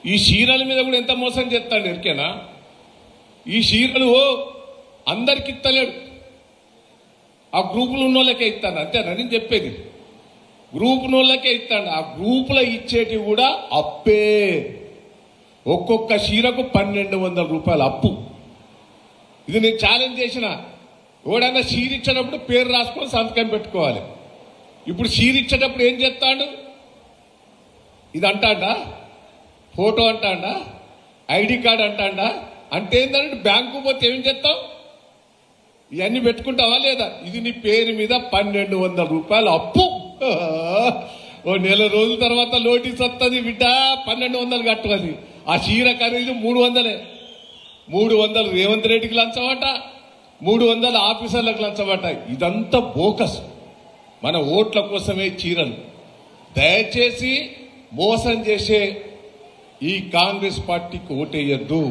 ఈ చీరల మీద కూడా ఎంత మోసం చేస్తాడు ఎరికేనా? ఈ చీరలు అందరికి ఇస్తలేడు, ఆ గ్రూపులు ఉన్న వాళ్ళకే ఇస్తాను, అంతేనా నేను చెప్పేది? గ్రూప్ నోళ్ళకే ఇస్తాడు. ఆ గ్రూపులో ఇచ్చేటివి కూడా అప్పే. ఒక్కొక్క చీరకు 1200 రూపాయలు అప్పు. ఇది నేను ఛాలెంజ్ చేసిన. ఎవడన్నా చీర ఇచ్చేటప్పుడు పేరు రాసుకొని సంతకం పెట్టుకోవాలి. ఇప్పుడు చీర ఇచ్చేటప్పుడు ఏం చేస్తాడు? ఇది అంటాడా, ఫోటో అంటాడా, ఐడి కార్డు అంటాడా? అంటే ఏంటంటే బ్యాంకు పోతే ఏం చేస్తావు? ఇవన్నీ పెట్టుకుంటావా లేదా? ఇది నీ పేరు మీద 1200 రూపాయలు అప్పు. ఓ నెల రోజుల తర్వాత నోటీస్ వస్తుంది, బిడ్డ 1200 కట్టుకోవాలి. ఆ చీర ఖరీదు 300. 300 రేవంత్ రెడ్డికి లంచమట, 300 ఆఫీసర్లకు లంచమట. ఇదంతా బోకస్. మన ఓట్ల కోసమే చీరలు. దయచేసి మోసం చేసే ఈ కాంగ్రెస్ పార్టీకి ఓటేయద్దు.